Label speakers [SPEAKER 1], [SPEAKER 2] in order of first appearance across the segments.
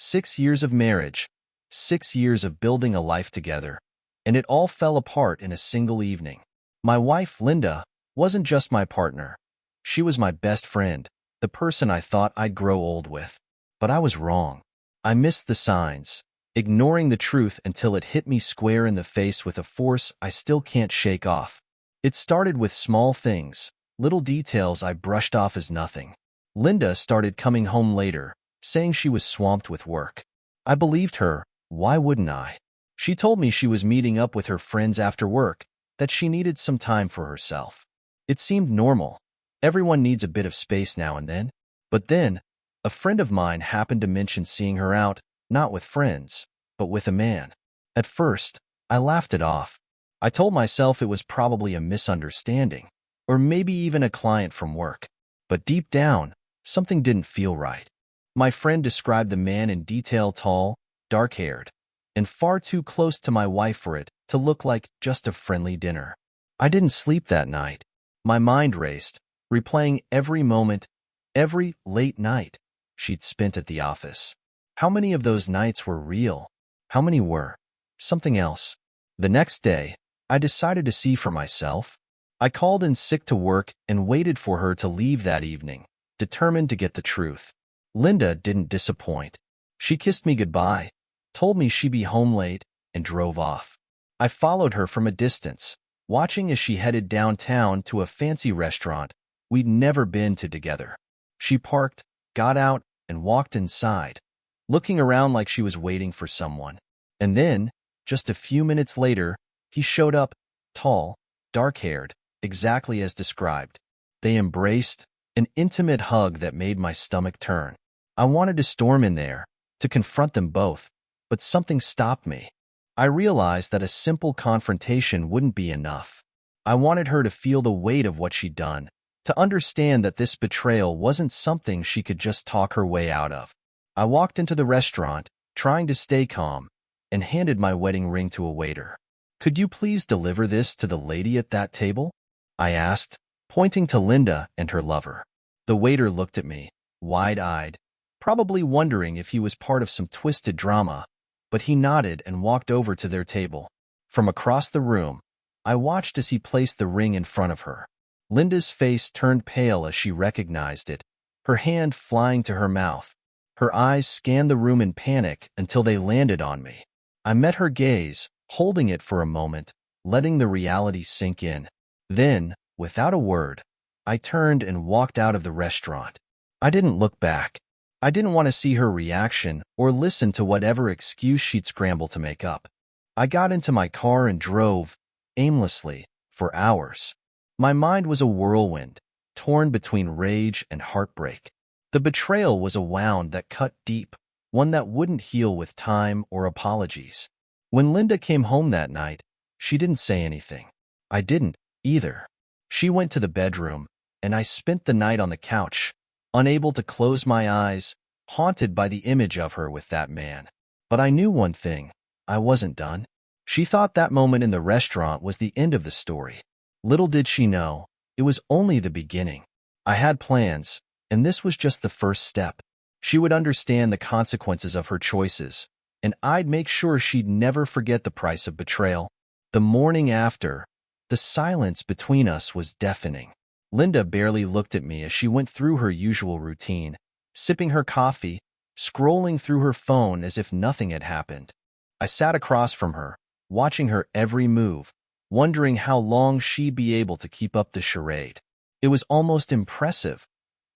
[SPEAKER 1] 6 years of marriage, 6 years of building a life together, and it all fell apart in a single evening. My wife, Linda, wasn't just my partner. She was my best friend, the person I thought I'd grow old with. But I was wrong. I missed the signs, ignoring the truth until it hit me square in the face with a force I still can't shake off. It started with small things, little details I brushed off as nothing. Linda started coming home later, saying she was swamped with work. I believed her. Why wouldn't I? She told me she was meeting up with her friends after work, that she needed some time for herself. It seemed normal. Everyone needs a bit of space now and then. But then, a friend of mine happened to mention seeing her out, not with friends, but with a man. At first, I laughed it off. I told myself it was probably a misunderstanding, or maybe even a client from work. But deep down, something didn't feel right. My friend described the man in detail: tall, dark-haired, and far too close to my wife for it to look like just a friendly dinner. I didn't sleep that night. My mind raced, replaying every moment, every late night she'd spent at the office. How many of those nights were real? How many were something else? The next day, I decided to see for myself. I called in sick to work and waited for her to leave that evening, determined to get the truth. Linda didn't disappoint. She kissed me goodbye, told me she'd be home late, and drove off. I followed her from a distance, watching as she headed downtown to a fancy restaurant we'd never been to together. She parked, got out, and walked inside, looking around like she was waiting for someone. And then, just a few minutes later, he showed up, tall, dark-haired, exactly as described. They embraced, an intimate hug that made my stomach turn. I wanted to storm in there, to confront them both, but something stopped me. I realized that a simple confrontation wouldn't be enough. I wanted her to feel the weight of what she'd done, to understand that this betrayal wasn't something she could just talk her way out of. I walked into the restaurant, trying to stay calm, and handed my wedding ring to a waiter. "Could you please deliver this to the lady at that table?" I asked, pointing to Linda and her lover. The waiter looked at me, wide-eyed, probably wondering if he was part of some twisted drama, but he nodded and walked over to their table. From across the room, I watched as he placed the ring in front of her. Linda's face turned pale as she recognized it, her hand flying to her mouth. Her eyes scanned the room in panic until they landed on me. I met her gaze, holding it for a moment, letting the reality sink in. Then, without a word, I turned and walked out of the restaurant. I didn't look back. I didn't want to see her reaction or listen to whatever excuse she'd scramble to make up. I got into my car and drove, aimlessly, for hours. My mind was a whirlwind, torn between rage and heartbreak. The betrayal was a wound that cut deep, one that wouldn't heal with time or apologies. When Linda came home that night, she didn't say anything. I didn't, either. She went to the bedroom, and I spent the night on the couch, unable to close my eyes, haunted by the image of her with that man. But I knew one thing: I wasn't done. She thought that moment in the restaurant was the end of the story. Little did she know, it was only the beginning. I had plans, and this was just the first step. She would understand the consequences of her choices, and I'd make sure she'd never forget the price of betrayal. The morning after, the silence between us was deafening. Linda barely looked at me as she went through her usual routine, sipping her coffee, scrolling through her phone as if nothing had happened. I sat across from her, watching her every move, wondering how long she'd be able to keep up the charade. It was almost impressive,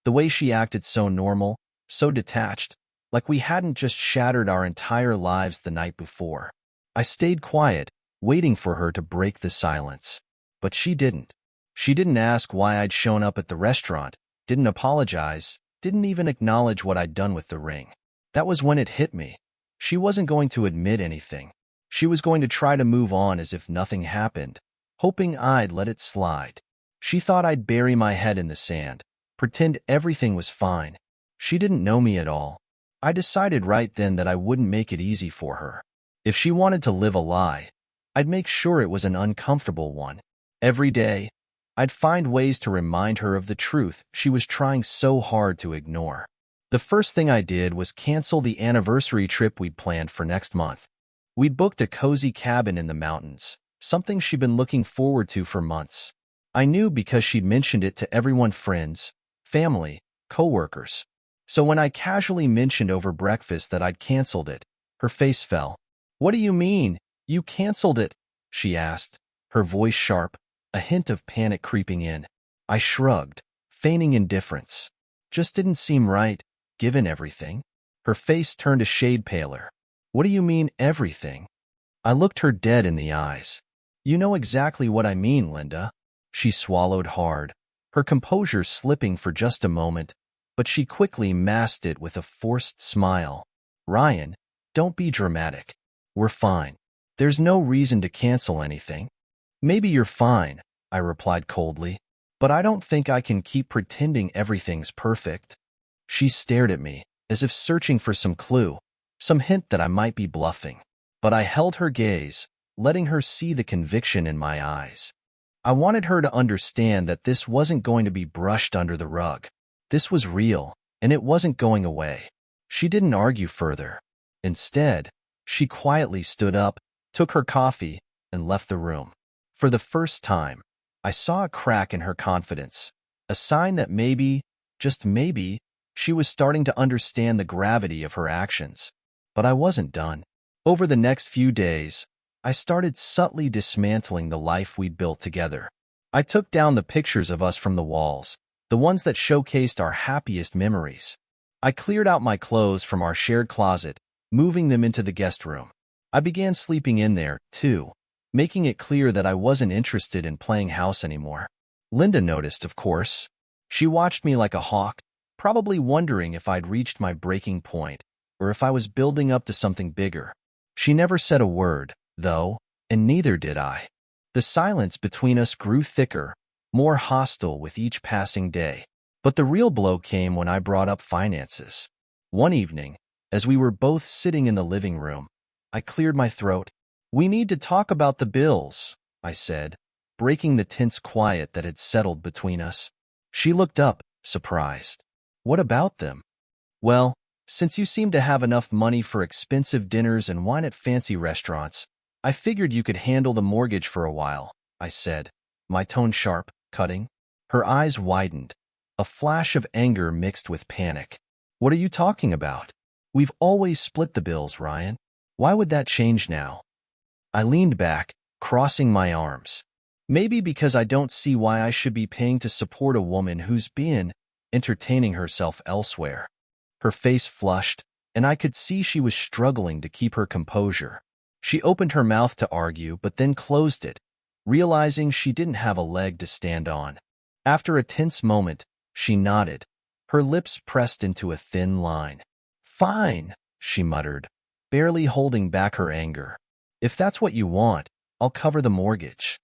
[SPEAKER 1] the way she acted, so normal, so detached, like we hadn't just shattered our entire lives the night before. I stayed quiet, waiting for her to break the silence. But she didn't. She didn't ask why I'd shown up at the restaurant, didn't apologize, didn't even acknowledge what I'd done with the ring. That was when it hit me. She wasn't going to admit anything. She was going to try to move on as if nothing happened, hoping I'd let it slide. She thought I'd bury my head in the sand, pretend everything was fine. She didn't know me at all. I decided right then that I wouldn't make it easy for her. If she wanted to live a lie, I'd make sure it was an uncomfortable one. Every day, I'd find ways to remind her of the truth she was trying so hard to ignore. The first thing I did was cancel the anniversary trip we'd planned for next month. We'd booked a cozy cabin in the mountains, something she'd been looking forward to for months. I knew because she'd mentioned it to everyone, friends, family, coworkers. So when I casually mentioned over breakfast that I'd canceled it, her face fell. "What do you mean? You canceled it?" she asked, her voice sharp, a hint of panic creeping in. I shrugged, feigning indifference. "Just didn't seem right, given everything." Her face turned a shade paler. "What do you mean, everything?" I looked her dead in the eyes. "You know exactly what I mean, Linda." She swallowed hard, her composure slipping for just a moment, but she quickly masked it with a forced smile. "Ryan, don't be dramatic. We're fine. There's no reason to cancel anything." "Maybe you're fine," I replied coldly, "but I don't think I can keep pretending everything's perfect." She stared at me, as if searching for some clue, some hint that I might be bluffing. But I held her gaze, letting her see the conviction in my eyes. I wanted her to understand that this wasn't going to be brushed under the rug. This was real, and it wasn't going away. She didn't argue further. Instead, she quietly stood up, took her coffee, and left the room. For the first time, I saw a crack in her confidence, a sign that maybe, just maybe, she was starting to understand the gravity of her actions. But I wasn't done. Over the next few days, I started subtly dismantling the life we'd built together. I took down the pictures of us from the walls, the ones that showcased our happiest memories. I cleared out my clothes from our shared closet, moving them into the guest room. I began sleeping in there, too, making it clear that I wasn't interested in playing house anymore. Linda noticed, of course. She watched me like a hawk, probably wondering if I'd reached my breaking point, or if I was building up to something bigger. She never said a word, though, and neither did I. The silence between us grew thicker, more hostile with each passing day. But the real blow came when I brought up finances. One evening, as we were both sitting in the living room, I cleared my throat. "We need to talk about the bills," I said, breaking the tense quiet that had settled between us. She looked up, surprised. "What about them?" "Well, since you seem to have enough money for expensive dinners and wine at fancy restaurants, I figured you could handle the mortgage for a while," I said, my tone sharp, cutting. Her eyes widened, a flash of anger mixed with panic. "What are you talking about? We've always split the bills, Ryan. Why would that change now?" I leaned back, crossing my arms. "Maybe because I don't see why I should be paying to support a woman who's been entertaining herself elsewhere." Her face flushed, and I could see she was struggling to keep her composure. She opened her mouth to argue, but then closed it, realizing she didn't have a leg to stand on. After a tense moment, she nodded, her lips pressed into a thin line. "Fine," she muttered, barely holding back her anger. "If that's what you want, I'll cover the mortgage."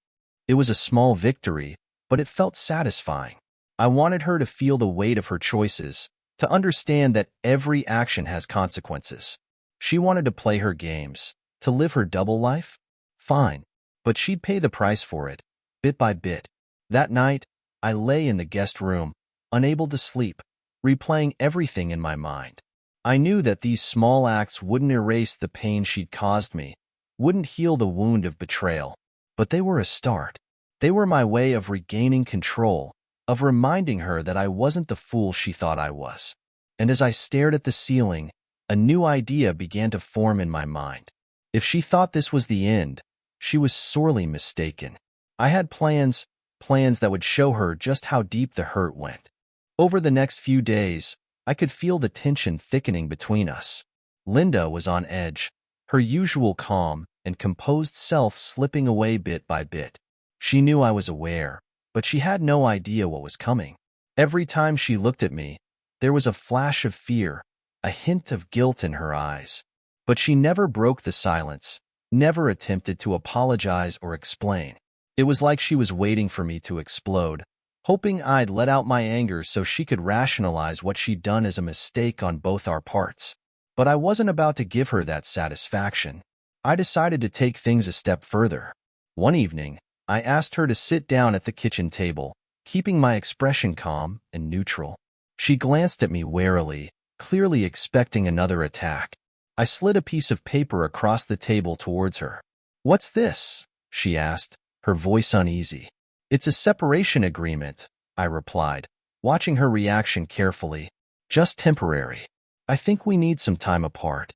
[SPEAKER 1] It was a small victory, but it felt satisfying. I wanted her to feel the weight of her choices, to understand that every action has consequences. She wanted to play her games, to live her double life? Fine, but she'd pay the price for it, bit by bit. That night, I lay in the guest room, unable to sleep, replaying everything in my mind. I knew that these small acts wouldn't erase the pain she'd caused me, wouldn't heal the wound of betrayal, but they were a start. They were my way of regaining control, of reminding her that I wasn't the fool she thought I was. And as I stared at the ceiling, a new idea began to form in my mind. If she thought this was the end, she was sorely mistaken. I had plans that would show her just how deep the hurt went. Over the next few days, I could feel the tension thickening between us. Linda was on edge, her usual calm and composed self slipping away bit by bit. She knew I was aware, but she had no idea what was coming. Every time she looked at me, there was a flash of fear, a hint of guilt in her eyes. But she never broke the silence, never attempted to apologize or explain. It was like she was waiting for me to explode, hoping I'd let out my anger so she could rationalize what she'd done as a mistake on both our parts. But I wasn't about to give her that satisfaction. I decided to take things a step further. One evening, I asked her to sit down at the kitchen table, keeping my expression calm and neutral. She glanced at me warily, clearly expecting another attack. I slid a piece of paper across the table towards her. "What's this?" she asked, her voice uneasy. "It's a separation agreement," I replied, watching her reaction carefully. "Just temporary. I think we need some time apart."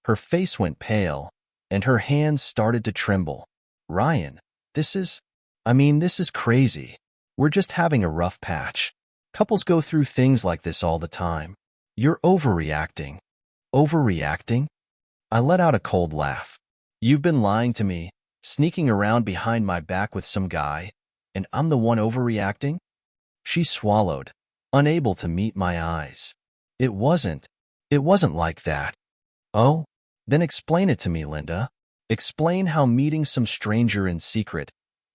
[SPEAKER 1] Her face went pale, and her hands started to tremble. "Ryan, this is crazy. We're just having a rough patch. Couples go through things like this all the time. You're overreacting." "Overreacting?" I let out a cold laugh. "You've been lying to me, sneaking around behind my back with some guy, and I'm the one overreacting?" She swallowed, unable to meet my eyes. It wasn't like that." "Oh? Then explain it to me, Linda. Explain how meeting some stranger in secret,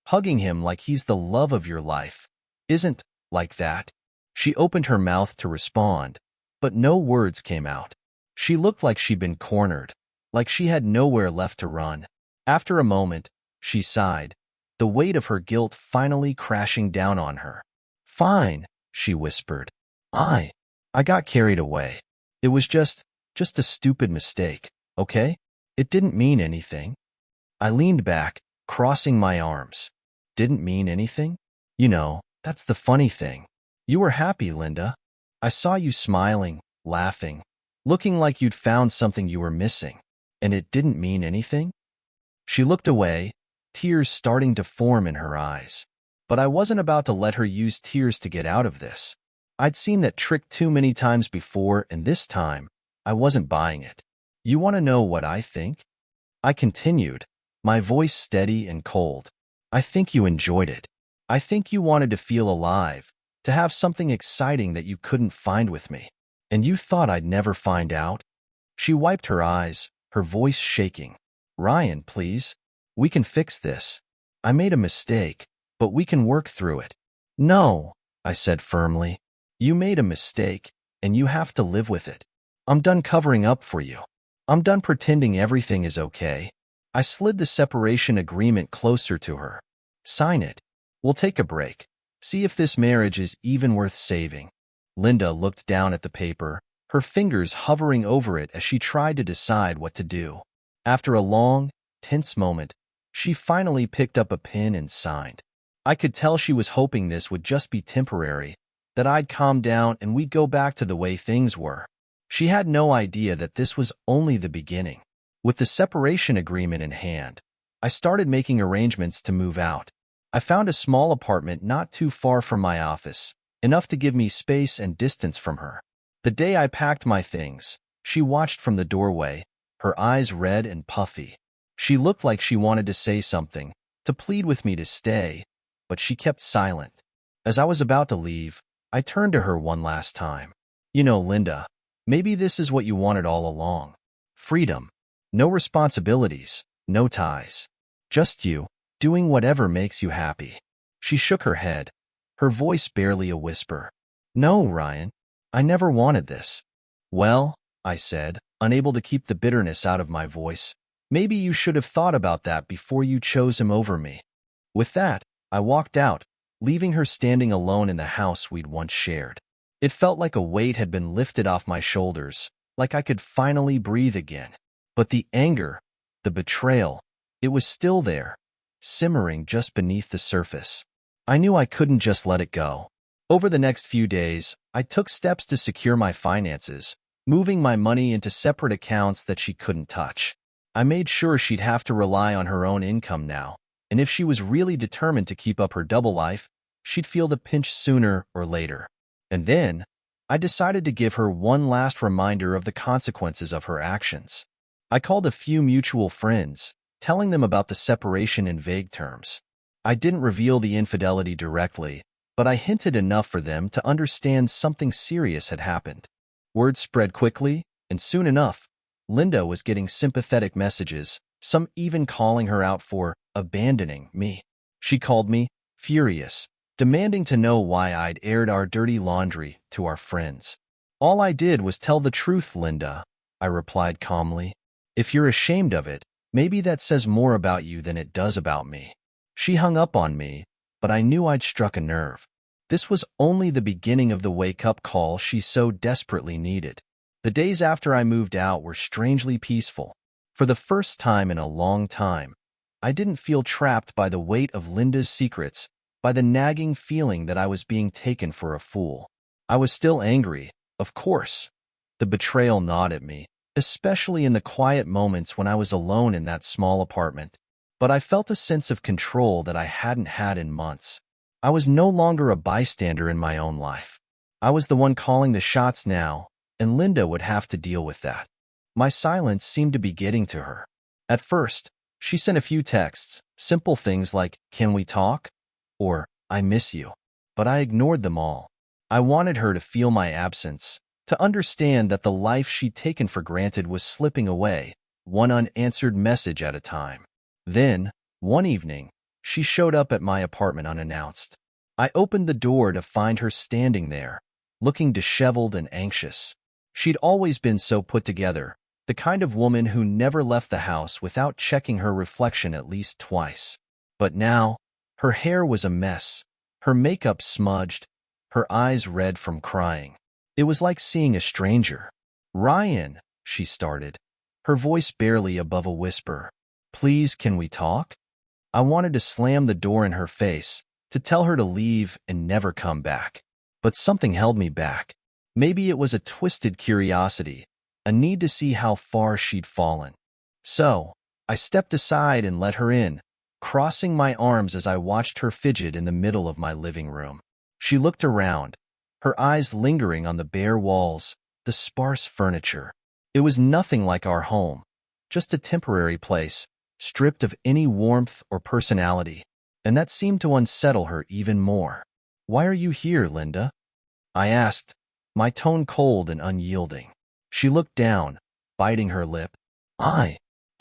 [SPEAKER 1] hugging him like he's the love of your life, isn't like that." She opened her mouth to respond, but no words came out. She looked like she'd been cornered, like she had nowhere left to run. After a moment, she sighed, the weight of her guilt finally crashing down on her. "Fine," she whispered. I got carried away. It was just a stupid mistake, okay? It didn't mean anything." I leaned back, crossing my arms. "Didn't mean anything? You know, that's the funny thing. You were happy, Linda. I saw you smiling, laughing, looking like you'd found something you were missing. And it didn't mean anything?" She looked away, tears starting to form in her eyes. But I wasn't about to let her use tears to get out of this. I'd seen that trick too many times before, and this time, I wasn't buying it. "You want to know what I think?" I continued, my voice steady and cold. "I think you enjoyed it. I think you wanted to feel alive, to have something exciting that you couldn't find with me. And you thought I'd never find out?" She wiped her eyes, her voice shaking. "Ryan, please. We can fix this. I made a mistake, but we can work through it." "No," I said firmly. "You made a mistake, and you have to live with it. I'm done covering up for you. I'm done pretending everything is okay." I slid the separation agreement closer to her. "Sign it. We'll take a break. See if this marriage is even worth saving." Linda looked down at the paper, her fingers hovering over it as she tried to decide what to do. After a long, tense moment, she finally picked up a pen and signed. I could tell she was hoping this would just be temporary, that I'd calm down and we'd go back to the way things were. She had no idea that this was only the beginning. With the separation agreement in hand, I started making arrangements to move out. I found a small apartment not too far from my office, enough to give me space and distance from her. The day I packed my things, she watched from the doorway, her eyes red and puffy. She looked like she wanted to say something, to plead with me to stay, but she kept silent. As I was about to leave, I turned to her one last time. "You know, Linda, maybe this is what you wanted all along. Freedom. No responsibilities, no ties. Just you, doing whatever makes you happy." She shook her head, her voice barely a whisper. "No, Ryan, I never wanted this." "Well," I said, unable to keep the bitterness out of my voice, "maybe you should have thought about that before you chose him over me." With that, I walked out, leaving her standing alone in the house we'd once shared. It felt like a weight had been lifted off my shoulders, like I could finally breathe again. But the anger, the betrayal, it was still there, simmering just beneath the surface. I knew I couldn't just let it go. Over the next few days, I took steps to secure my finances, moving my money into separate accounts that she couldn't touch. I made sure she'd have to rely on her own income now, and if she was really determined to keep up her double life, she'd feel the pinch sooner or later. And then, I decided to give her one last reminder of the consequences of her actions. I called a few mutual friends, telling them about the separation in vague terms. I didn't reveal the infidelity directly, but I hinted enough for them to understand something serious had happened. Word spread quickly, and soon enough, Linda was getting sympathetic messages, some even calling her out for abandoning me. She called me, furious, demanding to know why I'd aired our dirty laundry to our friends. "All I did was tell the truth, Linda," I replied calmly. "If you're ashamed of it, maybe that says more about you than it does about me." She hung up on me, but I knew I'd struck a nerve. This was only the beginning of the wake-up call she so desperately needed. The days after I moved out were strangely peaceful. For the first time in a long time, I didn't feel trapped by the weight of Linda's secrets, by the nagging feeling that I was being taken for a fool. I was still angry, of course. The betrayal gnawed at me, especially in the quiet moments when I was alone in that small apartment. But I felt a sense of control that I hadn't had in months. I was no longer a bystander in my own life. I was the one calling the shots now, and Linda would have to deal with that. My silence seemed to be getting to her. At first, she sent a few texts, simple things like, "Can we talk?" or "I miss you." But I ignored them all. I wanted her to feel my absence, to understand that the life she'd taken for granted was slipping away, one unanswered message at a time. Then, one evening, she showed up at my apartment unannounced. I opened the door to find her standing there, looking disheveled and anxious. She'd always been so put together, the kind of woman who never left the house without checking her reflection at least twice. But now, her hair was a mess, her makeup smudged, her eyes red from crying. It was like seeing a stranger. "Ryan," she started, her voice barely above a whisper. "Please, can we talk?" I wanted to slam the door in her face, to tell her to leave and never come back. But something held me back. Maybe it was a twisted curiosity, a need to see how far she'd fallen. So, I stepped aside and let her in, crossing my arms as I watched her fidget in the middle of my living room. She looked around, her eyes lingering on the bare walls, the sparse furniture. It was nothing like our home, just a temporary place, stripped of any warmth or personality, and that seemed to unsettle her even more. "Why are you here, Linda?" I asked, my tone cold and unyielding. She looked down, biting her lip. I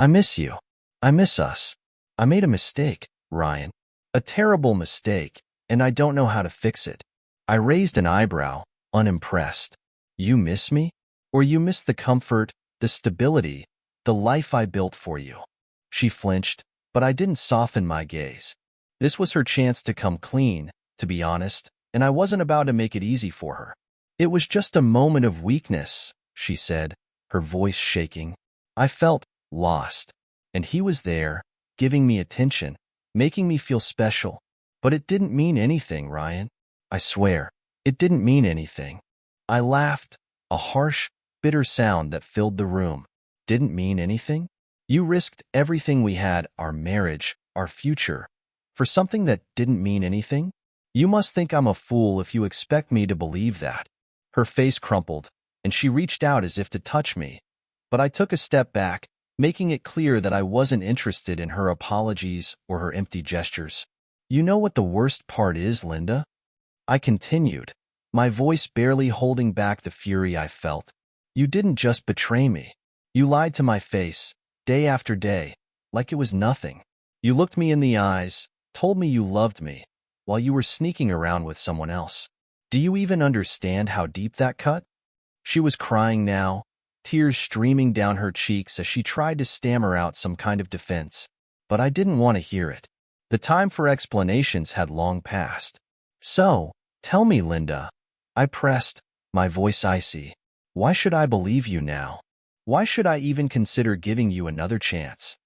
[SPEAKER 1] miss you. I miss us. I made a mistake, Ryan. A terrible mistake, and I don't know how to fix it." I raised an eyebrow, unimpressed. "You miss me? Or you miss the comfort, the stability, the life I built for you?" She flinched, but I didn't soften my gaze. This was her chance to come clean, to be honest, and I wasn't about to make it easy for her. "It was just a moment of weakness," she said, her voice shaking. "I felt lost, and he was there, giving me attention, making me feel special. But it didn't mean anything, Ryan. I swear, it didn't mean anything." I laughed, a harsh, bitter sound that filled the room. "Didn't mean anything? You risked everything we had, our marriage, our future, for something that didn't mean anything? You must think I'm a fool if you expect me to believe that." Her face crumpled, and she reached out as if to touch me. But I took a step back, making it clear that I wasn't interested in her apologies or her empty gestures. "You know what the worst part is, Linda?" I continued, my voice barely holding back the fury I felt. "You didn't just betray me. You lied to my face, day after day, like it was nothing. You looked me in the eyes, told me you loved me, while you were sneaking around with someone else. Do you even understand how deep that cut?" She was crying now, tears streaming down her cheeks as she tried to stammer out some kind of defense. But I didn't want to hear it. The time for explanations had long passed. "So, tell me, Linda," I pressed, my voice icy. "Why should I believe you now? Why should I even consider giving you another chance?"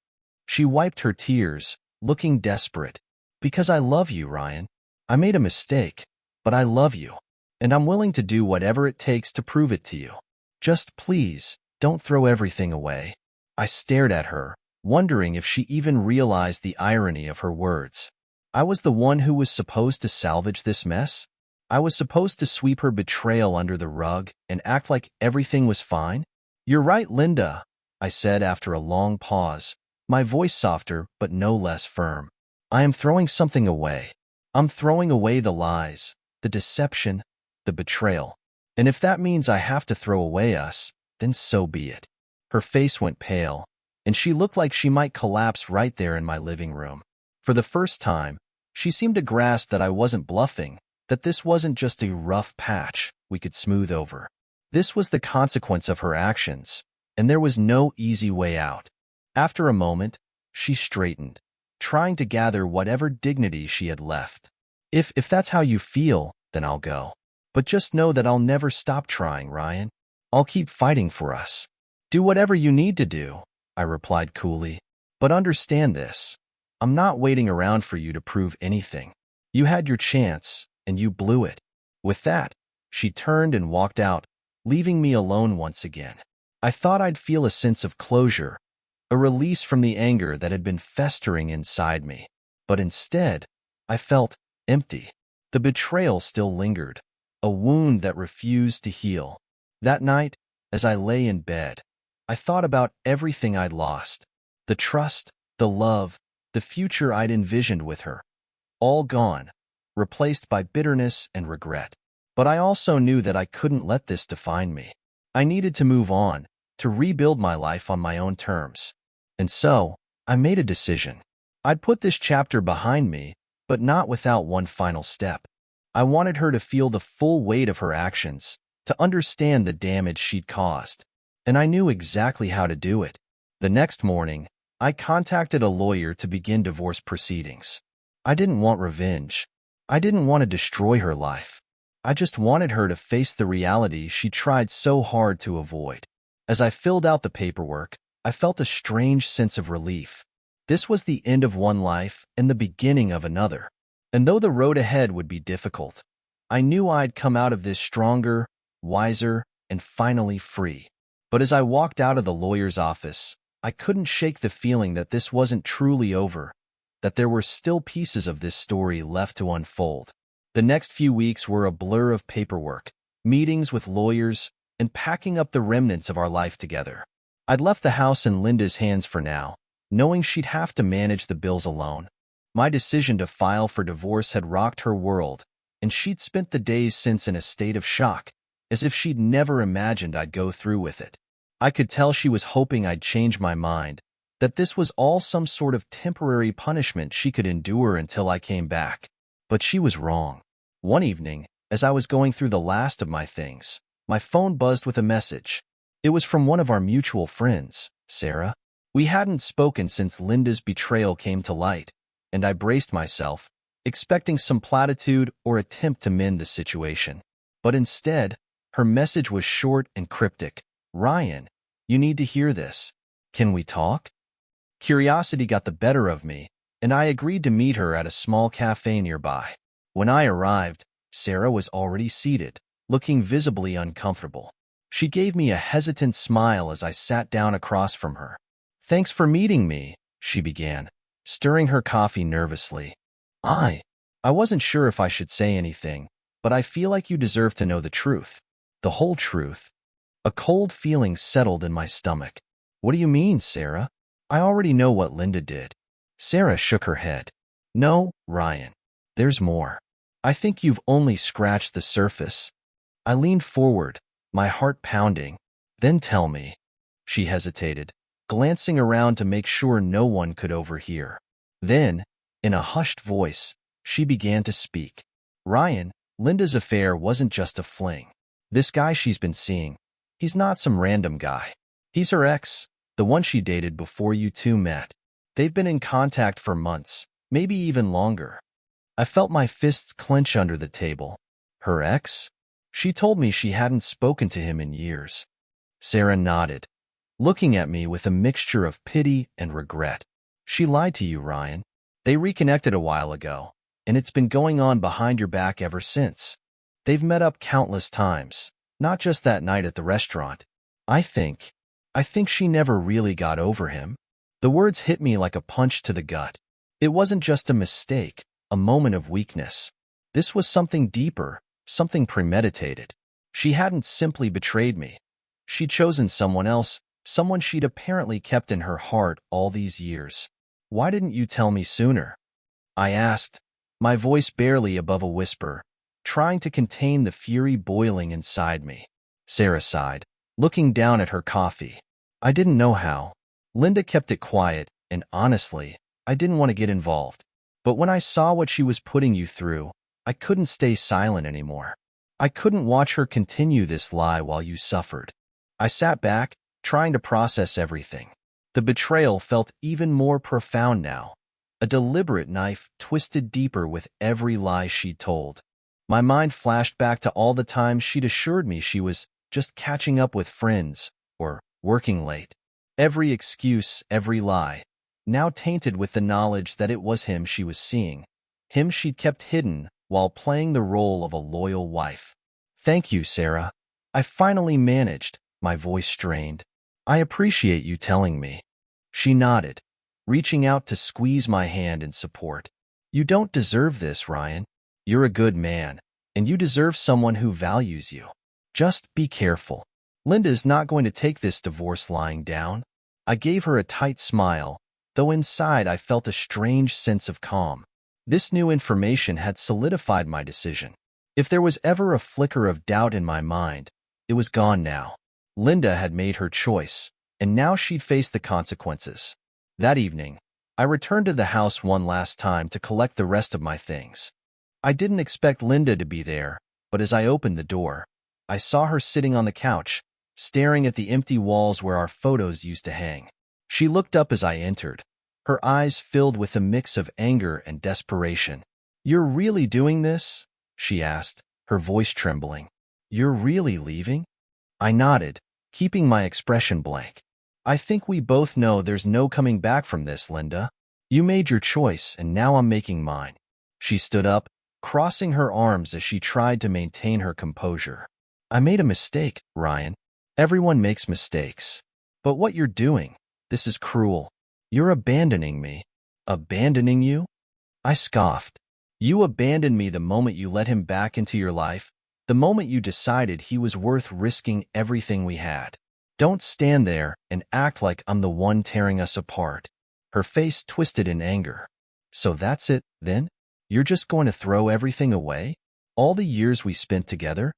[SPEAKER 1] She wiped her tears, looking desperate. "Because I love you, Ryan. I made a mistake, but I love you, and I'm willing to do whatever it takes to prove it to you. Just please, don't throw everything away." I stared at her, wondering if she even realized the irony of her words. I was the one who was supposed to salvage this mess? I was supposed to sweep her betrayal under the rug and act like everything was fine? "You're right, Linda," I said after a long pause, my voice softer but no less firm. "I am throwing something away. I'm throwing away the lies, the deception, the betrayal. And if that means I have to throw away us, then so be it." Her face went pale, and she looked like she might collapse right there in my living room. For the first time, she seemed to grasp that I wasn't bluffing, that this wasn't just a rough patch we could smooth over. This was the consequence of her actions, and there was no easy way out. After a moment, she straightened, trying to gather whatever dignity she had left. If that's how you feel, then I'll go. But just know that I'll never stop trying, Ryan. I'll keep fighting for us. Do whatever you need to do, I replied coolly. But understand this. I'm not waiting around for you to prove anything. You had your chance, and you blew it. With that, she turned and walked out, leaving me alone once again. I thought I'd feel a sense of closure, a release from the anger that had been festering inside me. But instead, I felt empty. The betrayal still lingered, a wound that refused to heal. That night, as I lay in bed, I thought about everything I'd lost. The trust, the love, the future I'd envisioned with her. All gone, replaced by bitterness and regret. But I also knew that I couldn't let this define me. I needed to move on, to rebuild my life on my own terms. And so, I made a decision. I'd put this chapter behind me, but not without one final step. I wanted her to feel the full weight of her actions, to understand the damage she'd caused. And I knew exactly how to do it. The next morning, I contacted a lawyer to begin divorce proceedings. I didn't want revenge. I didn't want to destroy her life. I just wanted her to face the reality she tried so hard to avoid. As I filled out the paperwork, I felt a strange sense of relief. This was the end of one life and the beginning of another. And though the road ahead would be difficult, I knew I'd come out of this stronger, wiser, and finally free. But as I walked out of the lawyer's office, I couldn't shake the feeling that this wasn't truly over, that there were still pieces of this story left to unfold. The next few weeks were a blur of paperwork, meetings with lawyers, and packing up the remnants of our life together. I'd left the house in Linda's hands for now, knowing she'd have to manage the bills alone. My decision to file for divorce had rocked her world, and she'd spent the days since in a state of shock, as if she'd never imagined I'd go through with it. I could tell she was hoping I'd change my mind, that this was all some sort of temporary punishment she could endure until I came back. But she was wrong. One evening, as I was going through the last of my things, my phone buzzed with a message. It was from one of our mutual friends, Sarah. We hadn't spoken since Linda's betrayal came to light, and I braced myself, expecting some platitude or attempt to mend the situation. But instead, her message was short and cryptic. Ryan, you need to hear this. Can we talk? Curiosity got the better of me, and I agreed to meet her at a small cafe nearby. When I arrived, Sarah was already seated, looking visibly uncomfortable. She gave me a hesitant smile as I sat down across from her. Thanks for meeting me, she began, stirring her coffee nervously. I wasn't sure if I should say anything, but I feel like you deserve to know the truth. The whole truth. A cold feeling settled in my stomach. What do you mean, Sarah? I already know what Linda did. Sarah shook her head. No, Ryan. There's more. I think you've only scratched the surface. I leaned forward, my heart pounding. Then tell me. She hesitated, glancing around to make sure no one could overhear. Then, in a hushed voice, she began to speak. Ryan, Linda's affair wasn't just a fling. This guy she's been seeing, he's not some random guy. He's her ex, the one she dated before you two met. They've been in contact for months, maybe even longer. I felt my fists clench under the table. Her ex? She told me she hadn't spoken to him in years. Sarah nodded, looking at me with a mixture of pity and regret. She lied to you, Ryan. They reconnected a while ago, and it's been going on behind your back ever since. They've met up countless times, not just that night at the restaurant. I think she never really got over him. The words hit me like a punch to the gut. It wasn't just a mistake, a moment of weakness. This was something deeper, something premeditated. She hadn't simply betrayed me. She'd chosen someone else, someone she'd apparently kept in her heart all these years. Why didn't you tell me sooner? I asked, my voice barely above a whisper, trying to contain the fury boiling inside me. Sarah sighed, looking down at her coffee. I didn't know how. Linda kept it quiet, and honestly, I didn't want to get involved. But when I saw what she was putting you through, I couldn't stay silent anymore. I couldn't watch her continue this lie while you suffered. I sat back, trying to process everything. The betrayal felt even more profound now, a deliberate knife twisted deeper with every lie she'd told. My mind flashed back to all the times she'd assured me she was just catching up with friends, or working late. Every excuse, every lie, now tainted with the knowledge that it was him she was seeing, him she'd kept hidden while playing the role of a loyal wife. "Thank you, Sarah. I finally managed," my voice strained. "I appreciate you telling me." She nodded, reaching out to squeeze my hand in support. "You don't deserve this, Ryan. You're a good man, and you deserve someone who values you. Just be careful. Linda's not going to take this divorce lying down." I gave her a tight smile, though inside I felt a strange sense of calm. This new information had solidified my decision. If there was ever a flicker of doubt in my mind, it was gone now. Linda had made her choice, and now she'd face the consequences. That evening, I returned to the house one last time to collect the rest of my things. I didn't expect Linda to be there, but as I opened the door, I saw her sitting on the couch, staring at the empty walls where our photos used to hang. She looked up as I entered, her eyes filled with a mix of anger and desperation. "You're really doing this?" she asked, her voice trembling. "You're really leaving?" I nodded, keeping my expression blank. "I think we both know there's no coming back from this, Linda. You made your choice, and now I'm making mine." She stood up, crossing her arms as she tried to maintain her composure. "I made a mistake, Ryan. Everyone makes mistakes. But what you're doing, this is cruel. You're abandoning me." "Abandoning you?" I scoffed. "You abandoned me the moment you let him back into your life, the moment you decided he was worth risking everything we had. Don't stand there and act like I'm the one tearing us apart." Her face twisted in anger. "So that's it, then? You're just going to throw everything away? All the years we spent together?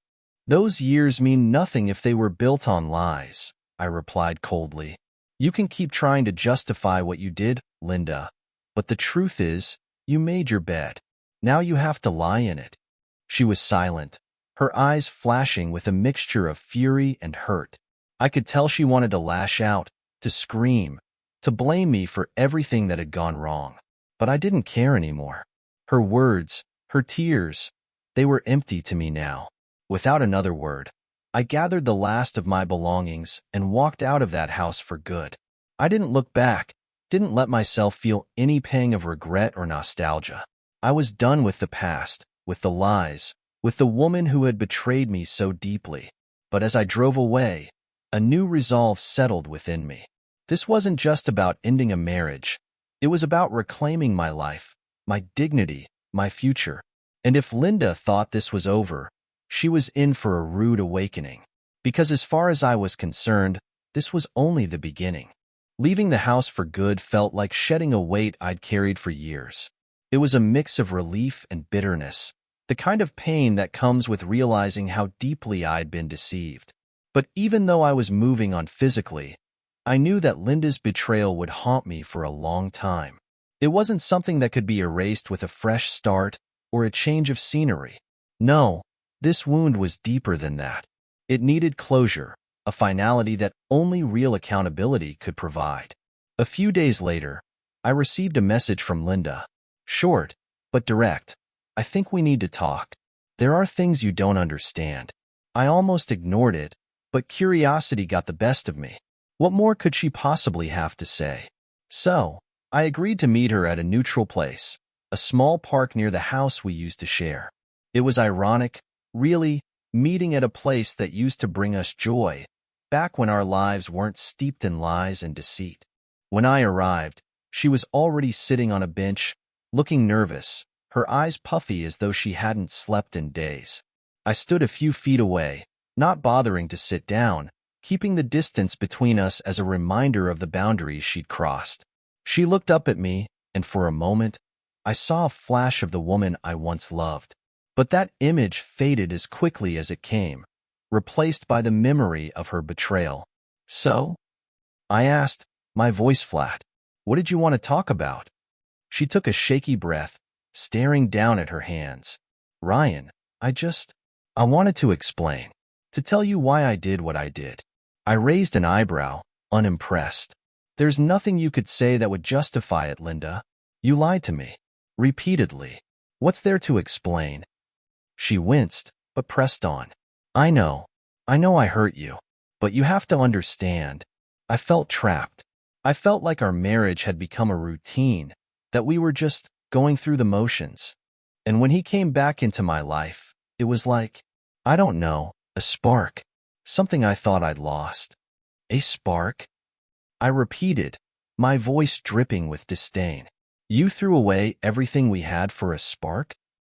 [SPEAKER 1] Those years mean nothing if they were built on lies," I replied coldly. "You can keep trying to justify what you did, Linda, but the truth is, you made your bed. Now you have to lie in it." She was silent, her eyes flashing with a mixture of fury and hurt. I could tell she wanted to lash out, to scream, to blame me for everything that had gone wrong. But I didn't care anymore. Her words, her tears, they were empty to me now. Without another word, I gathered the last of my belongings and walked out of that house for good. I didn't look back, didn't let myself feel any pang of regret or nostalgia. I was done with the past, with the lies, with the woman who had betrayed me so deeply. But as I drove away, a new resolve settled within me. This wasn't just about ending a marriage. It was about reclaiming my life, my dignity, my future. And if Linda thought this was over, she was in for a rude awakening. Because as far as I was concerned, this was only the beginning. Leaving the house for good felt like shedding a weight I'd carried for years. It was a mix of relief and bitterness, the kind of pain that comes with realizing how deeply I'd been deceived. But even though I was moving on physically, I knew that Linda's betrayal would haunt me for a long time. It wasn't something that could be erased with a fresh start or a change of scenery. No, this wound was deeper than that. It needed closure, a finality that only real accountability could provide. A few days later, I received a message from Linda. Short, but direct. "I think we need to talk. There are things you don't understand." I almost ignored it, but curiosity got the best of me. What more could she possibly have to say? So, I agreed to meet her at a neutral place, a small park near the house we used to share. It was ironic, really, meeting at a place that used to bring us joy, back when our lives weren't steeped in lies and deceit. When I arrived, she was already sitting on a bench, looking nervous, her eyes puffy as though she hadn't slept in days. I stood a few feet away, not bothering to sit down, keeping the distance between us as a reminder of the boundaries she'd crossed. She looked up at me, and for a moment, I saw a flash of the woman I once loved. But that image faded as quickly as it came, replaced by the memory of her betrayal. "So?" I asked, my voice flat. "What did you want to talk about?" She took a shaky breath, staring down at her hands. "Ryan, I wanted to explain, to tell you why I did what I did." I raised an eyebrow, unimpressed. "There's nothing you could say that would justify it, Linda. You lied to me. Repeatedly. What's there to explain?" She winced, but pressed on. "I know. I know I hurt you, but you have to understand. I felt trapped. I felt like our marriage had become a routine, that we were just going through the motions. And when he came back into my life, it was like, I don't know, a spark. Something I thought I'd lost. A spark? I repeated, my voice dripping with disdain. You threw away everything we had for a spark?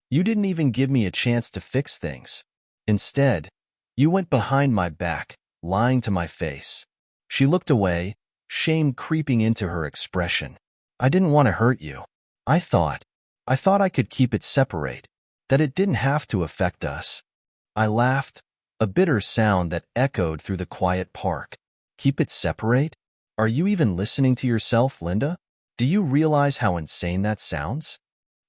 [SPEAKER 1] You didn't even give me a chance to fix things. Instead, you went behind my back, lying to my face. She looked away, shame creeping into her expression. I didn't want to hurt you. I thought I could keep it separate, that it didn't have to affect us. I laughed, a bitter sound that echoed through the quiet park. Keep it separate? Are you even listening to yourself, Linda? Do you realize how insane that sounds?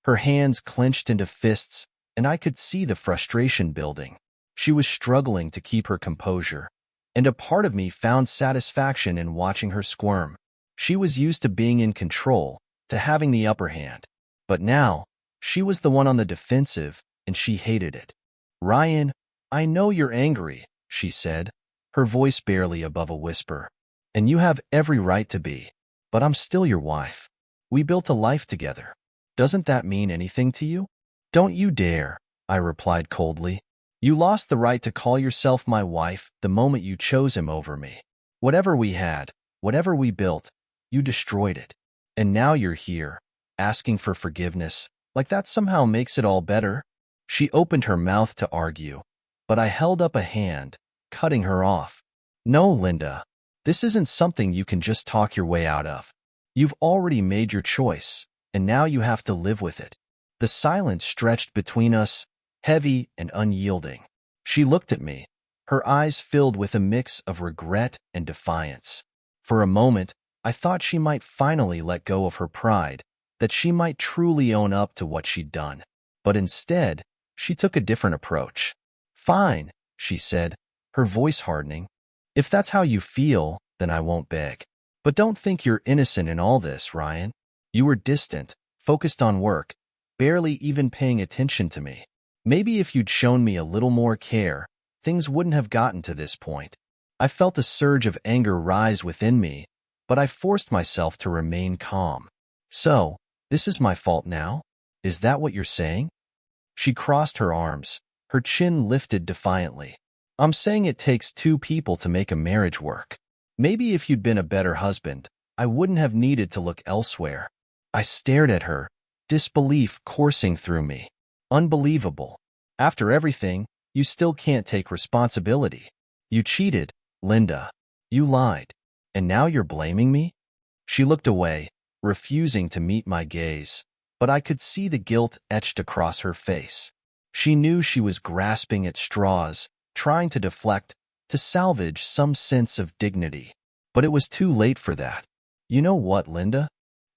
[SPEAKER 1] Her hands clenched into fists, and I could see the frustration building. She was struggling to keep her composure, and a part of me found satisfaction in watching her squirm. She was used to being in control, to having the upper hand. But now, she was the one on the defensive, and she hated it. Ryan, I know you're angry, she said, her voice barely above a whisper. And you have every right to be. But I'm still your wife. We built a life together. Doesn't that mean anything to you? Don't you dare, I replied coldly. You lost the right to call yourself my wife the moment you chose him over me. Whatever we had, whatever we built, you destroyed it. And now you're here, asking for forgiveness, like that somehow makes it all better. She opened her mouth to argue, but I held up a hand, cutting her off. No, Linda, this isn't something you can just talk your way out of. You've already made your choice, and now you have to live with it. The silence stretched between us, heavy and unyielding. She looked at me, her eyes filled with a mix of regret and defiance. For a moment, I thought she might finally let go of her pride, that she might truly own up to what she'd done. But instead, she took a different approach. Fine, she said, her voice hardening. If that's how you feel, then I won't beg. But don't think you're innocent in all this, Ryan. You were distant, focused on work, barely even paying attention to me. Maybe if you'd shown me a little more care, things wouldn't have gotten to this point. I felt a surge of anger rise within me, but I forced myself to remain calm. So, this is my fault now? Is that what you're saying? She crossed her arms, her chin lifted defiantly. I'm saying it takes two people to make a marriage work. Maybe if you'd been a better husband, I wouldn't have needed to look elsewhere. I stared at her, disbelief coursing through me. Unbelievable. After everything, you still can't take responsibility. You cheated, Linda. You lied. And now you're blaming me? She looked away, refusing to meet my gaze, but I could see the guilt etched across her face. She knew she was grasping at straws, trying to deflect, to salvage some sense of dignity. But it was too late for that. You know what, Linda?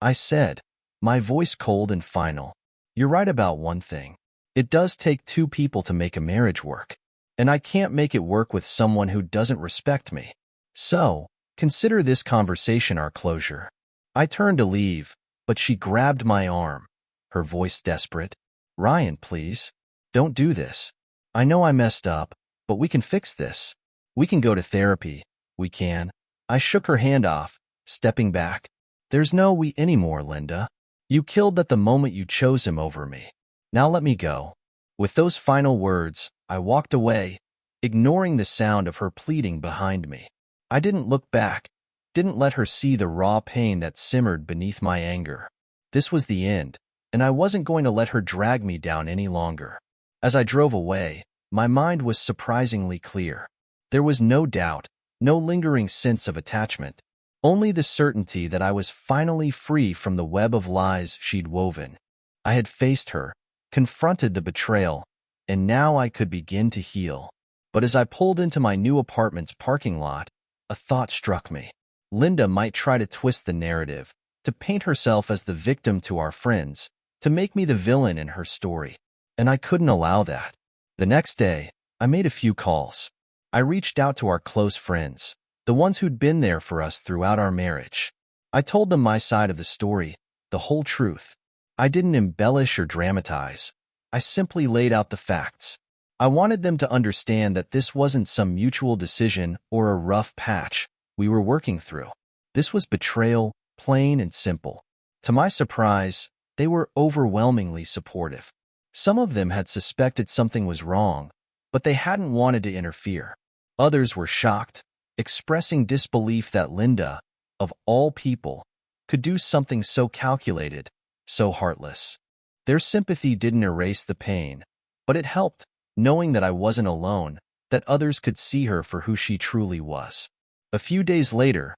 [SPEAKER 1] I said, my voice cold and final. You're right about one thing. It does take two people to make a marriage work. And I can't make it work with someone who doesn't respect me. So, consider this conversation our closure. I turned to leave, but she grabbed my arm, her voice desperate. Ryan, please. Don't do this. I know I messed up, but we can fix this. We can go to therapy. We can. I shook her hand off, stepping back. There's no we anymore, Linda. You killed that the moment you chose him over me. Now let me go. With those final words, I walked away, ignoring the sound of her pleading behind me. I didn't look back, didn't let her see the raw pain that simmered beneath my anger. This was the end, and I wasn't going to let her drag me down any longer. As I drove away, my mind was surprisingly clear. There was no doubt, no lingering sense of attachment, only the certainty that I was finally free from the web of lies she'd woven. I had faced her, confronted the betrayal, and now I could begin to heal. But as I pulled into my new apartment's parking lot, a thought struck me. Linda might try to twist the narrative, to paint herself as the victim to our friends, to make me the villain in her story. And I couldn't allow that. The next day, I made a few calls. I reached out to our close friends, the ones who'd been there for us throughout our marriage. I told them my side of the story, the whole truth. I didn't embellish or dramatize. I simply laid out the facts. I wanted them to understand that this wasn't some mutual decision or a rough patch we were working through. This was betrayal, plain and simple. To my surprise, they were overwhelmingly supportive. Some of them had suspected something was wrong, but they hadn't wanted to interfere. Others were shocked, expressing disbelief that Linda, of all people, could do something so calculated, so heartless. Their sympathy didn't erase the pain, but it helped, knowing that I wasn't alone, that others could see her for who she truly was. A few days later,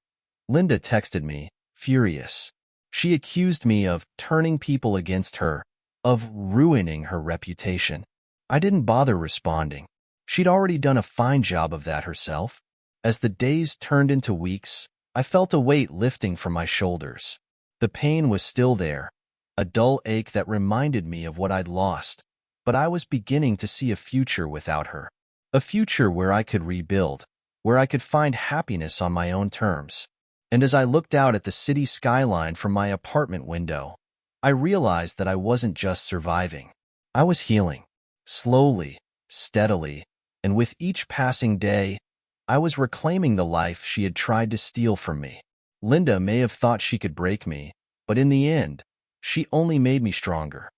[SPEAKER 1] Linda texted me, furious. She accused me of turning people against her, of ruining her reputation. I didn't bother responding. She'd already done a fine job of that herself. As the days turned into weeks, I felt a weight lifting from my shoulders. The pain was still there, a dull ache that reminded me of what I'd lost, but I was beginning to see a future without her. A future where I could rebuild, where I could find happiness on my own terms. And as I looked out at the city skyline from my apartment window, I realized that I wasn't just surviving. I was healing. Slowly, steadily, and with each passing day, I was reclaiming the life she had tried to steal from me. Linda may have thought she could break me, but in the end, she only made me stronger.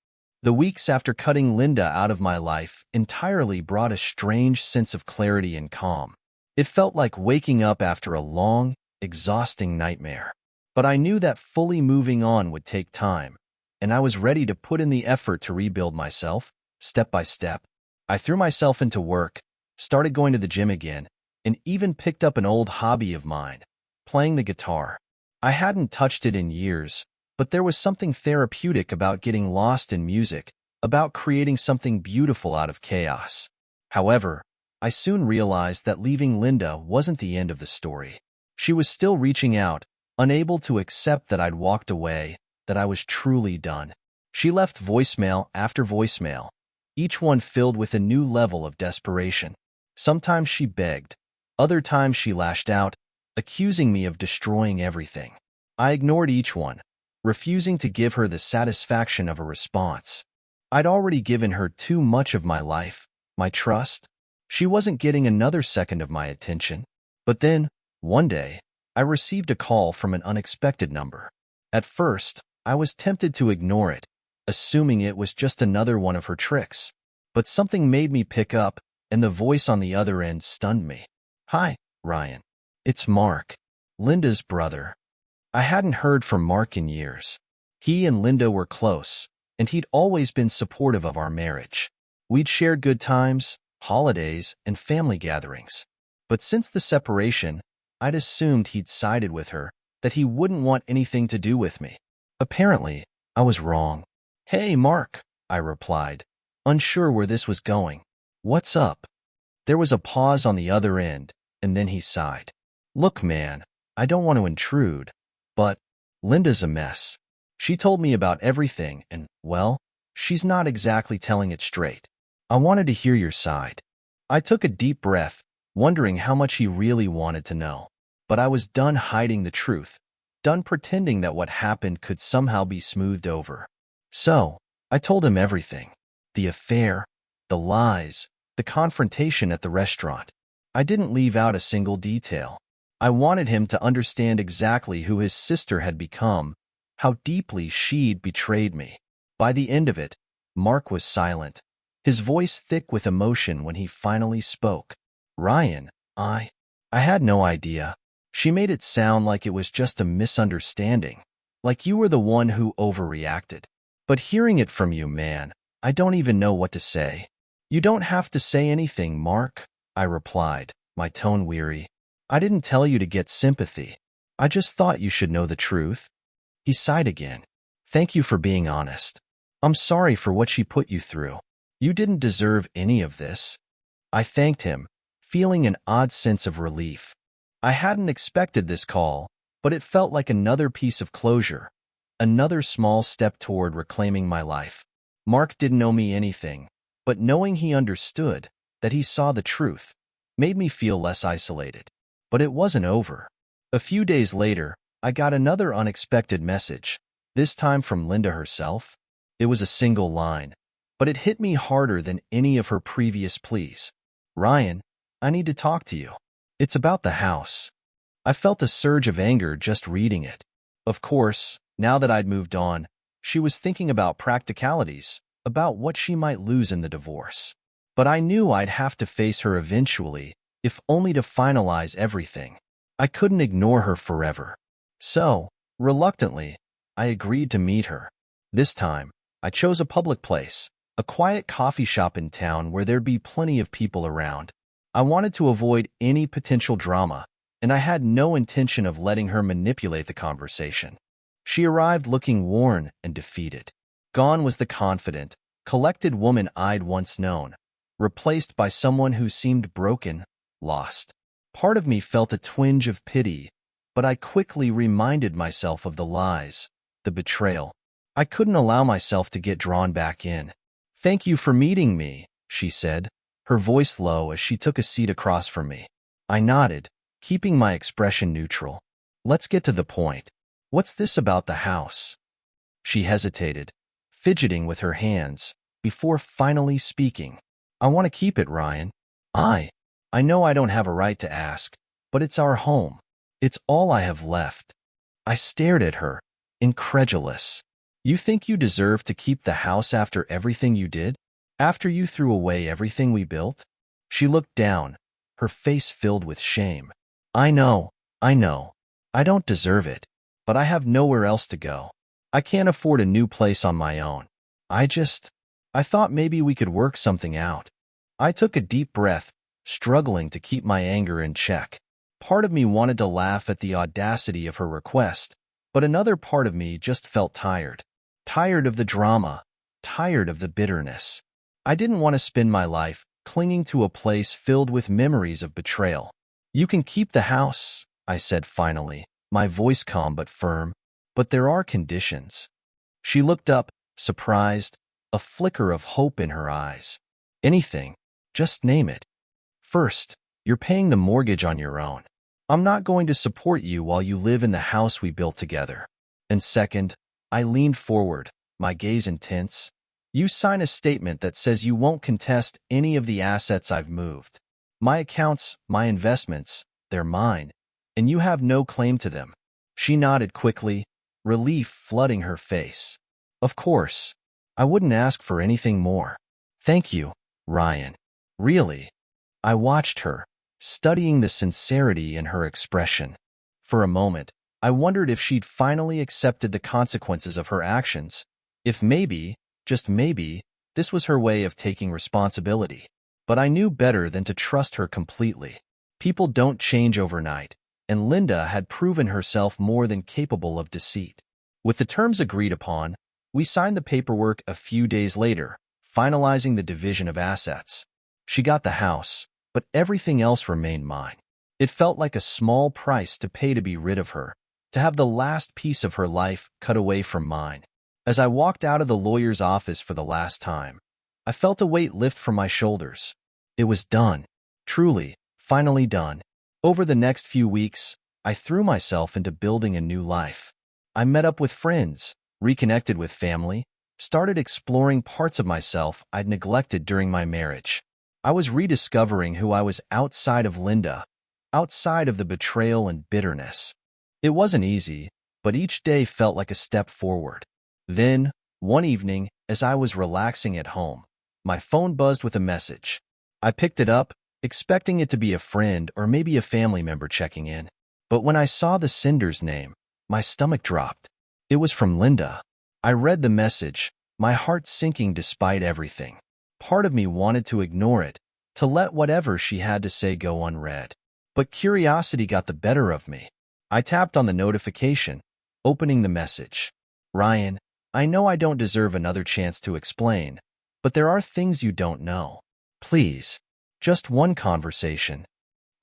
[SPEAKER 1] The weeks after cutting Linda out of my life entirely brought a strange sense of clarity and calm. It felt like waking up after a long, exhausting nightmare. But I knew that fully moving on would take time, and I was ready to put in the effort to rebuild myself, step by step. I threw myself into work, started going to the gym again, and even picked up an old hobby of mine, playing the guitar. I hadn't touched it in years, but there was something therapeutic about getting lost in music, about creating something beautiful out of chaos. However, I soon realized that leaving Linda wasn't the end of the story. She was still reaching out, unable to accept that I'd walked away, that I was truly done. She left voicemail after voicemail, each one filled with a new level of desperation. Sometimes she begged, other times she lashed out, accusing me of destroying everything. I ignored each one, refusing to give her the satisfaction of a response. I'd already given her too much of my life, my trust. She wasn't getting another second of my attention. But then, one day, I received a call from an unexpected number. At first, I was tempted to ignore it, assuming it was just another one of her tricks. But something made me pick up, and the voice on the other end stunned me. "Hi, Ryan. It's Mark, Linda's brother." I hadn't heard from Mark in years. He and Linda were close, and he'd always been supportive of our marriage. We'd shared good times, holidays, and family gatherings. But since the separation, I'd assumed he'd sided with her, that he wouldn't want anything to do with me. Apparently, I was wrong. "Hey, Mark," I replied, unsure where this was going. "What's up?" There was a pause on the other end, and then he sighed. "Look, man, I don't want to intrude, but Linda's a mess. She told me about everything, and, well, she's not exactly telling it straight. I wanted to hear your side." I took a deep breath, wondering how much he really wanted to know. But I was done hiding the truth, done pretending that what happened could somehow be smoothed over. So, I told him everything. The affair, the lies, the confrontation at the restaurant. I didn't leave out a single detail. I wanted him to understand exactly who his sister had become, how deeply she'd betrayed me. By the end of it, Mark was silent, his voice thick with emotion when he finally spoke. "Ryan, I had no idea. She made it sound like it was just a misunderstanding, like you were the one who overreacted. But hearing it from you, man, I don't even know what to say." "You don't have to say anything, Mark," I replied, my tone weary. "I didn't tell you to get sympathy. I just thought you should know the truth." He sighed again. "Thank you for being honest. I'm sorry for what she put you through. You didn't deserve any of this." I thanked him, feeling an odd sense of relief. I hadn't expected this call, but it felt like another piece of closure, another small step toward reclaiming my life. Mark didn't owe me anything, but knowing he understood, that he saw the truth, made me feel less isolated. But it wasn't over. A few days later, I got another unexpected message, this time from Linda herself. It was a single line. but it hit me harder than any of her previous pleas. "Ryan, I need to talk to you. It's about the house." I felt a surge of anger just reading it. Of course, now that I'd moved on, she was thinking about practicalities, about what she might lose in the divorce. But I knew I'd have to face her eventually, if only to finalize everything. I couldn't ignore her forever. So, reluctantly, I agreed to meet her. This time, I chose a public place, a quiet coffee shop in town where there'd be plenty of people around. I wanted to avoid any potential drama, and I had no intention of letting her manipulate the conversation. She arrived looking worn and defeated. Gone was the confident, collected woman I'd once known, replaced by someone who seemed broken, lost. Part of me felt a twinge of pity, but I quickly reminded myself of the lies, the betrayal. I couldn't allow myself to get drawn back in. "Thank you for meeting me," she said, her voice low as she took a seat across from me. I nodded, keeping my expression neutral. "Let's get to the point. What's this about the house?" She hesitated, fidgeting with her hands, before finally speaking. "I want to keep it, Ryan. I know I don't have a right to ask, but it's our home. It's all I have left." I stared at her, incredulous. "You think you deserve to keep the house after everything you did? After you threw away everything we built?" She looked down, her face filled with shame. I know. I don't deserve it, but I have nowhere else to go. I can't afford a new place on my own. I thought maybe we could work something out." I took a deep breath, struggling to keep my anger in check. Part of me wanted to laugh at the audacity of her request, but another part of me just felt tired. Tired of the drama, tired of the bitterness. I didn't want to spend my life clinging to a place filled with memories of betrayal. "You can keep the house," I said finally, my voice calm but firm, "but there are conditions." She looked up, surprised, a flicker of hope in her eyes. "Anything. Just name it." "First, you're paying the mortgage on your own. I'm not going to support you while you live in the house we built together. And second," I leaned forward, my gaze intense, "you sign a statement that says you won't contest any of the assets I've moved. My accounts, my investments, they're mine, and you have no claim to them." She nodded quickly, relief flooding her face. "Of course. I wouldn't ask for anything more. Thank you, Ryan." "Really?" I watched her, studying the sincerity in her expression. For a moment, I wondered if she'd finally accepted the consequences of her actions, if maybe, just maybe, this was her way of taking responsibility. But I knew better than to trust her completely. People don't change overnight, and Linda had proven herself more than capable of deceit. With the terms agreed upon, we signed the paperwork a few days later, finalizing the division of assets. She got the house, but everything else remained mine. It felt like a small price to pay to be rid of her, to have the last piece of her life cut away from mine. As I walked out of the lawyer's office for the last time, I felt a weight lift from my shoulders. It was done. Truly, finally done. Over the next few weeks, I threw myself into building a new life. I met up with friends, reconnected with family, started exploring parts of myself I'd neglected during my marriage. I was rediscovering who I was outside of Linda, outside of the betrayal and bitterness. It wasn't easy, but each day felt like a step forward. Then, one evening, as I was relaxing at home, my phone buzzed with a message. I picked it up, expecting it to be a friend or maybe a family member checking in. But when I saw the sender's name, my stomach dropped. It was from Linda. I read the message, my heart sinking despite everything. Part of me wanted to ignore it, to let whatever she had to say go unread. But curiosity got the better of me. I tapped on the notification, opening the message. "Ryan, I know I don't deserve another chance to explain, but there are things you don't know. Please, just one conversation."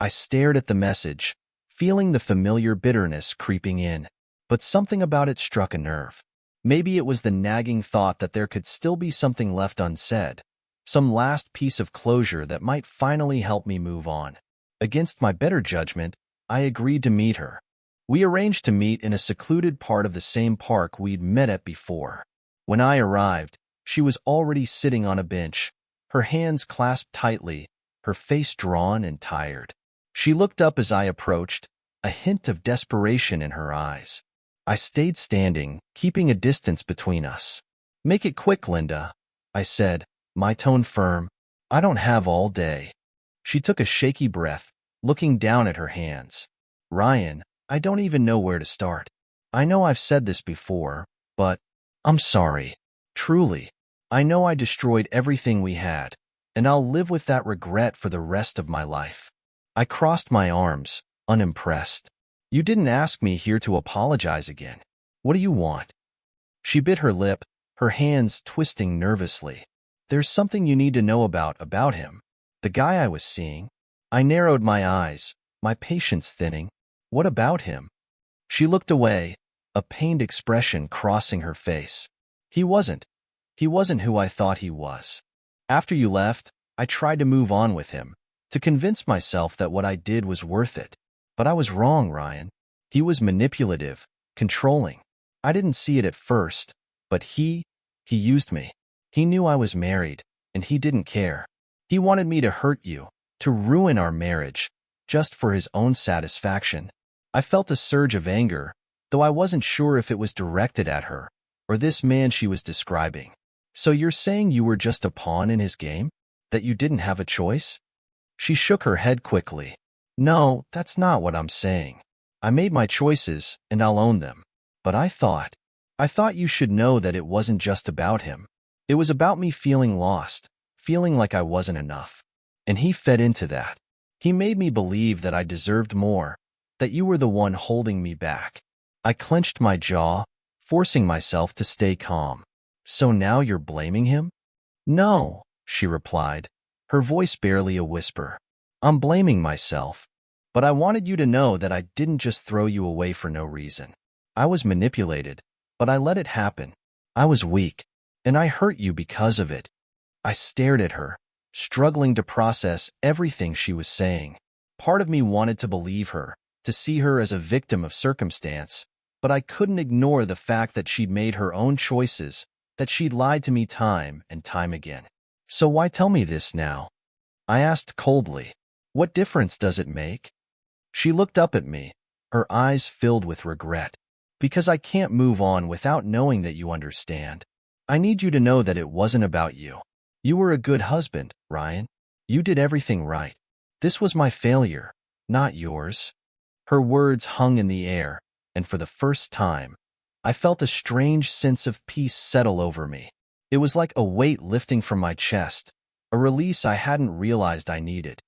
[SPEAKER 1] I stared at the message, feeling the familiar bitterness creeping in, but something about it struck a nerve. Maybe it was the nagging thought that there could still be something left unsaid, some last piece of closure that might finally help me move on. Against my better judgment, I agreed to meet her. We arranged to meet in a secluded part of the same park we'd met at before. When I arrived, She was already sitting on a bench, her hands clasped tightly, her face drawn and tired. She looked up as I approached, a hint of desperation in her eyes. I stayed standing, keeping a distance between us. "Make it quick, Linda," I said, my tone firm. "I don't have all day." She took a shaky breath, looking down at her hands. "Ryan, I don't even know where to start. I know I've said this before, but I'm sorry. Truly. I know I destroyed everything we had, and I'll live with that regret for the rest of my life." I crossed my arms, unimpressed. "You didn't ask me here to apologize again. What do you want?" She bit her lip, her hands twisting nervously. "There's something you need to know about him. The guy I was seeing." I narrowed my eyes, my patience thinning. "What about him?" She looked away, a pained expression crossing her face. He wasn't who I thought he was. After you left, I tried to move on with him, to convince myself that what I did was worth it. But I was wrong, Ryan. He was manipulative, controlling. I didn't see it at first, but he used me. He knew I was married, and he didn't care. He wanted me to hurt you, to ruin our marriage, just for his own satisfaction. I felt a surge of anger, though I wasn't sure if it was directed at her, or this man she was describing. "So you're saying you were just a pawn in his game? That you didn't have a choice?" She shook her head quickly. "No, that's not what I'm saying. I made my choices, and I'll own them. But I thought you should know that it wasn't just about him. It was about me feeling lost, feeling like I wasn't enough. And he fed into that. He made me believe that I deserved more, that you were the one holding me back." I clenched my jaw, forcing myself to stay calm. "So now you're blaming him?" "No," she replied, her voice barely a whisper. "I'm blaming myself. But I wanted you to know that I didn't just throw you away for no reason. I was manipulated, but I let it happen. I was weak, and I hurt you because of it." I stared at her, struggling to process everything she was saying. Part of me wanted to believe her, to see her as a victim of circumstance, but I couldn't ignore the fact that she'd made her own choices, that she'd lied to me time and time again. "So why tell me this now?" I asked coldly. "What difference does it make?" She looked up at me, her eyes filled with regret. "Because I can't move on without knowing that you understand. I need you to know that it wasn't about you. You were a good husband, Ryan. You did everything right. This was my failure, not yours." Her words hung in the air, and for the first time, I felt a strange sense of peace settle over me. It was like a weight lifting from my chest, a release I hadn't realized I needed.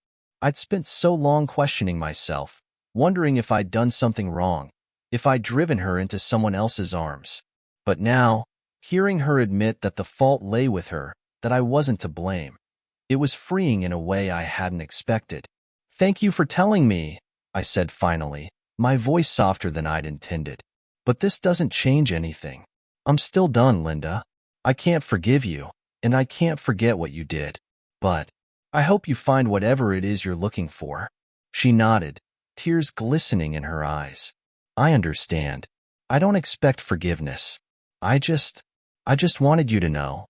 [SPEAKER 1] I'd spent so long questioning myself, wondering if I'd done something wrong, if I'd driven her into someone else's arms. But now, hearing her admit that the fault lay with her, that I wasn't to blame, it was freeing in a way I hadn't expected. "Thank you for telling me," I said finally, my voice softer than I'd intended. "But this doesn't change anything. I'm still done, Linda. I can't forgive you, and I can't forget what you did. But I hope you find whatever it is you're looking for." She nodded, tears glistening in her eyes. "I understand. I don't expect forgiveness. I just wanted you to know."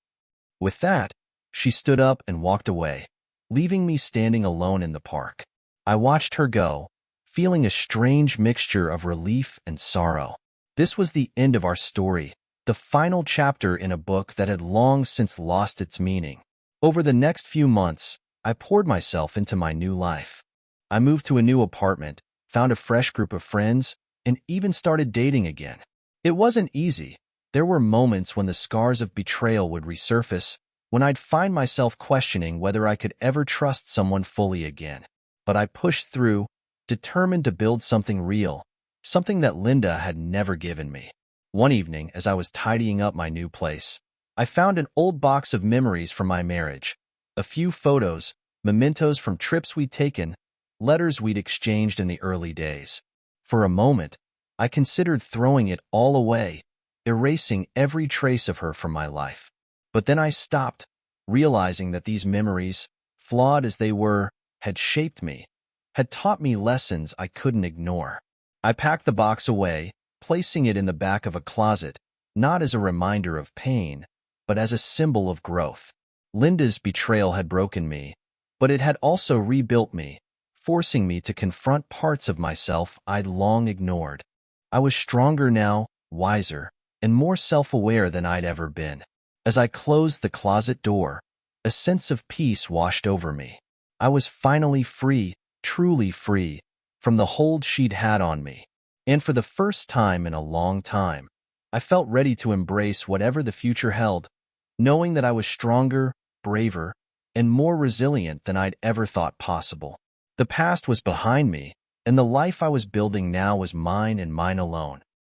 [SPEAKER 1] With that, she stood up and walked away, leaving me standing alone in the park. I watched her go, feeling a strange mixture of relief and sorrow. This was the end of our story, the final chapter in a book that had long since lost its meaning. Over the next few months, I poured myself into my new life. I moved to a new apartment, found a fresh group of friends, and even started dating again. It wasn't easy. There were moments when the scars of betrayal would resurface, when I'd find myself questioning whether I could ever trust someone fully again. But I pushed through, determined to build something real, something that Linda had never given me. One evening, as I was tidying up my new place, I found an old box of memories from my marriage. A few photos, mementos from trips we'd taken, letters we'd exchanged in the early days. For a moment, I considered throwing it all away, erasing every trace of her from my life. But then I stopped, realizing that these memories, flawed as they were, had shaped me, had taught me lessons I couldn't ignore. I packed the box away, placing it in the back of a closet, not as a reminder of pain, but as a symbol of growth. Linda's betrayal had broken me, but it had also rebuilt me, forcing me to confront parts of myself I'd long ignored. I was stronger now, wiser, and more self-aware than I'd ever been. As I closed the closet door, a sense of peace washed over me. I was finally free, truly free, from the hold she'd had on me. And for the first time in a long time, I felt ready to embrace whatever the future held, knowing that I was stronger, braver, and more resilient than I'd ever thought possible. The past was behind me, and the life I was building now was mine and mine alone.